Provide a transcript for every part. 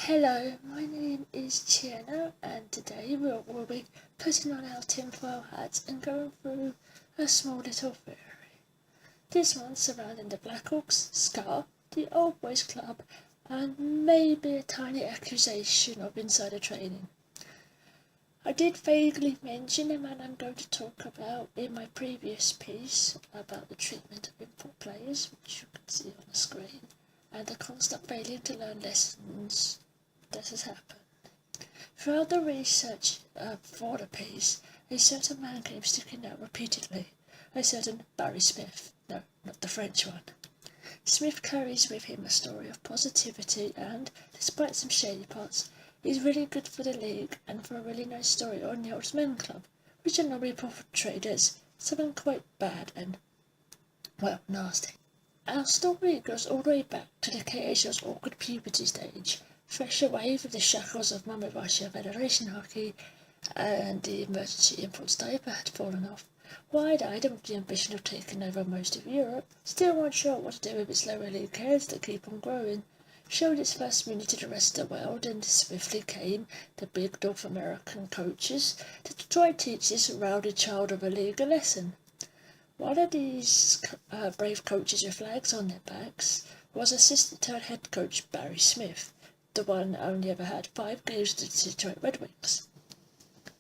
Hello, my name is Cirno, and today we'll be putting on our tinfoil hats and going through a small little theory. This one surrounding the Blackhawks, Scar, the Old Boys Club, and maybe a tiny accusation of insider trading. I did vaguely mention the man I'm going to talk about in my previous piece about the treatment of import players, which you can see on the screen, and the constant failing to learn lessons that has happened. Throughout the research for the piece, a certain man came sticking out repeatedly, a certain Barry Smith. No, not the French one. Smith carries with him a story of positivity and, despite some shady parts, is really good for the league and for a really nice story on the Old Men Club, which are normally portrayed as something quite bad and, well, nasty. Our story goes all the way back to the KHL's awkward puberty stage, fresh away from the shackles of Mummy Russia Federation hockey, and the emergency imports diaper had fallen off. Wide-eyed and with the ambition of taking over most of Europe, still unsure what to do with its lower league heads that keep on growing, showed its first meaning to the rest of the world, and swiftly came the big North American coaches to try to teach this rowdy child of a league a lesson. One of these brave coaches with flags on their backs was assistant to head coach Barry Smith, the one that only ever had 5 games with the Detroit Red Wings.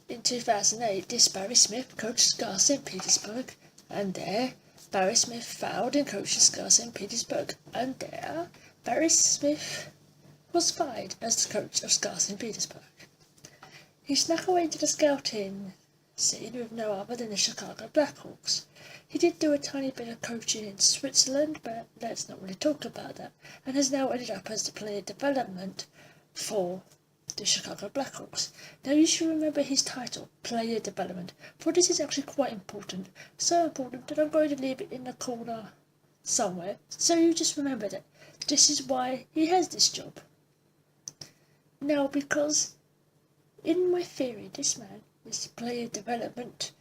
In 2008, this Barry Smith coached Scar St. Petersburg, and there Barry Smith fouled in coaching Scar St. Petersburg, and there Barry Smith was fired as the coach of Scar St. Petersburg. He snuck away into the scouting scene with no other than the Chicago Blackhawks. He did do a tiny bit of coaching in Switzerland, but let's not really talk about that, and has now ended up as the player development for the Chicago Blackhawks. Now you should remember his title, player development, for this is actually quite important. So important that I'm going to leave it in the corner somewhere, so you just remember that this is why he has this job. Now, because in my theory, this man, this player development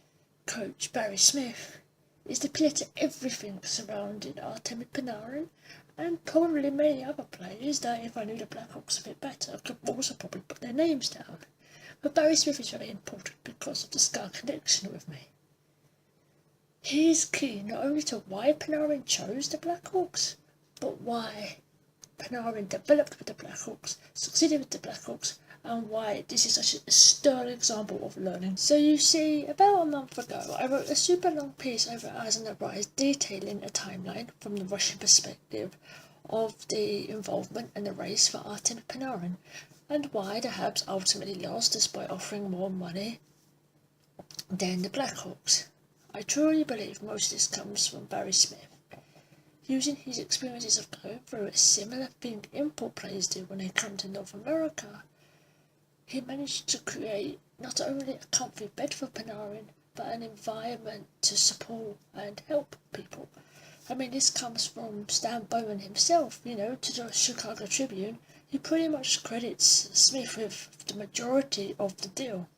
coach Barry Smith, is the pillar to everything surrounding Artemi Panarin, and probably many other players that, if I knew the Blackhawks a bit better, could also probably put their names down. But Barry Smith is very important because of the Scar connection with me. He is key not only to why Panarin chose the Blackhawks, but why Panarin developed with the Blackhawks, succeeded with the Blackhawks, and why this is such a sterling example of learning. So you see, about a month ago, I wrote a super long piece over Eyes on the Rise detailing a timeline from the Russian perspective of the involvement and the race for Artemi Panarin, and why the Habs ultimately lost despite offering more money than the Blackhawks. I truly believe most of this comes from Barry Smith, using his experiences of going through a similar thing import players do when they come to North America. He managed to create not only a comfy bed for Panarin, but an environment to support and help people. I mean, this comes from Stan Bowman himself, to the Chicago Tribune. He pretty much credits Smith with the majority of the deal.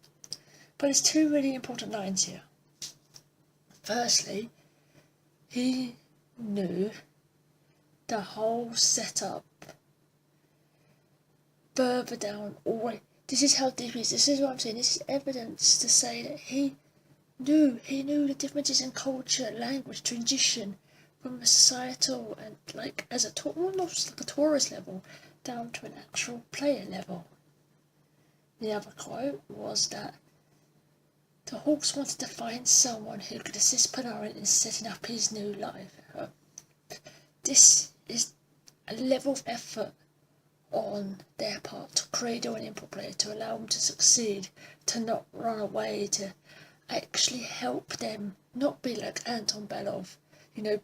But there's 2 really important lines here. Firstly, he knew the whole setup further down always. This is how deep he is. This is what I'm saying. This is evidence to say that he knew the differences in culture, language, transition from a societal and almost like a tourist level down to an actual player level. The other quote was that the Hawks wanted to find someone who could assist Panarin in setting up his new life. This is a level of effort on their part to cradle an import player, to allow them to succeed, to not run away, to actually help them not be like Anton Belov,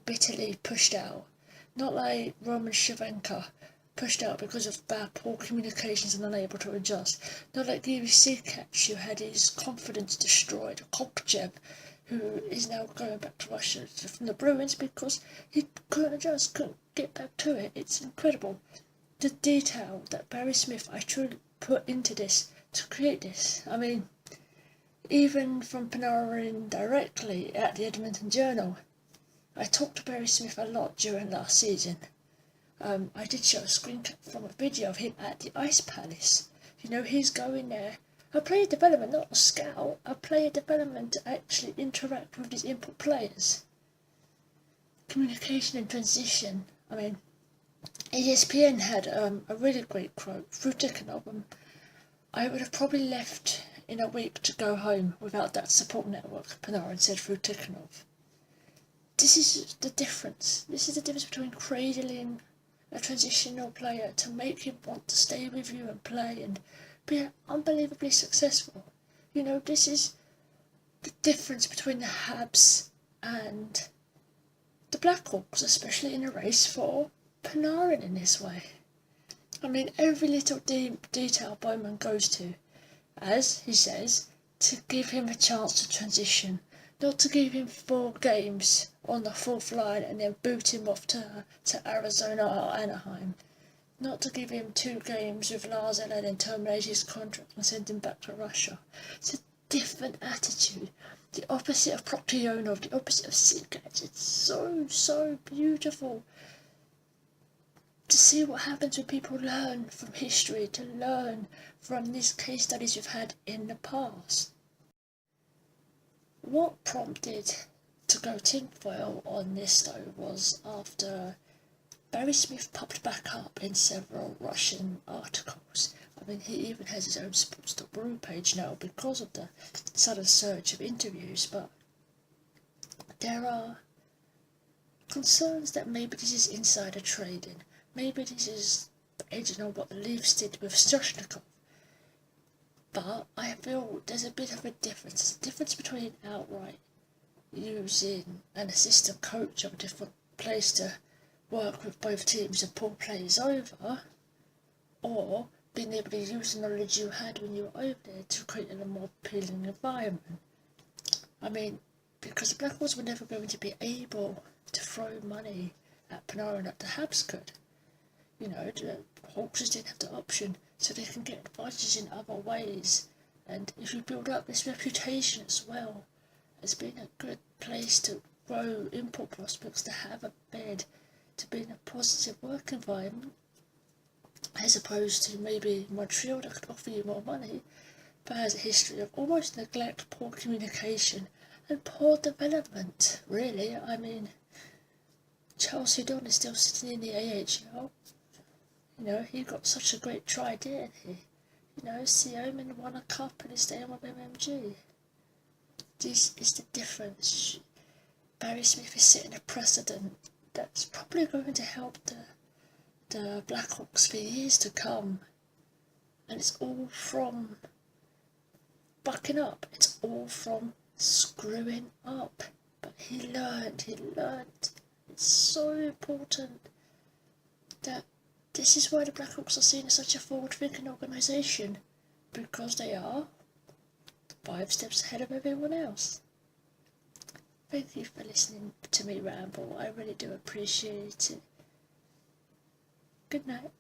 bitterly pushed out, not like Roman Shevchenko, pushed out because of poor communications and unable to adjust, not like Yuri Sikac, who had his confidence destroyed, or Kopchev, who is now going back to Russia from the Bruins because he couldn't adjust, couldn't get back to it. It's incredible. The detail that Barry Smith I truly put into this to create this. I mean, even from Panarin directly at the Edmonton Journal, I talked to Barry Smith a lot during last season. I did show a screen cap from a video of him at the Ice Palace. You know, he's going there, a player development, not a scout, a player development to actually interact with these input players. Communication and transition. I mean, ESPN had a really great quote through thick and of I would have probably left in a week to go home without that support network, Panarin said through Tikhonov. This is the difference. This is the difference between cradling a transitional player to make him want to stay with you and play and be unbelievably successful. You know, this is the difference between the Habs and the Blackhawks, especially in a race for Panarin in this way. I mean, every little detail Bowman goes to, as he says, to give him a chance to transition, not to give him 4 games on the 4th line and then boot him off to Arizona or Anaheim, not to give him 2 games with Lars and then terminate his contract and send him back to Russia. It's a different attitude. The opposite of Proktayonov, the opposite of Seagate. It's so beautiful to see what happens when people learn from history, to learn from these case studies we've had in the past. What prompted to go tinfoil on this though was after Barry Smith popped back up in several Russian articles. I mean, he even has his own Sports.brew page now because of the sudden surge of interviews, but there are concerns that maybe this is insider trading. Maybe this is edging on what the Leafs did with Stoshnikov. But I feel there's a bit of a difference. There's a difference between outright using an assistant coach of a different place to work with both teams and pull players over, or being able to use the knowledge you had when you were over there to create a more appealing environment. I mean, because the Blackhawks were never going to be able to throw money at Panarin like the Habs could. You know, the Hawks just didn't have the option, so they can get advantages in other ways. And if you build up this reputation as well as being a good place to grow import prospects, to have a bed, to be in a positive work environment, as opposed to maybe Montreal that could offer you more money, but has a history of almost neglect, poor communication, and poor development, really. I mean, Charles Hudon is still sitting in the AHL. You know, he got such a great try, didn't he? You know, Yemelin won a cup and is staying with MMG. This is the difference. Barry Smith is setting a precedent that's probably going to help the Blackhawks for years to come. And it's all from bucking up. It's all from screwing up. But he learned. It's so important that this is why the Blackhawks are seen as such a forward-thinking organisation, because they are 5 steps ahead of everyone else. Thank you for listening to me ramble. I really do appreciate it. Good night.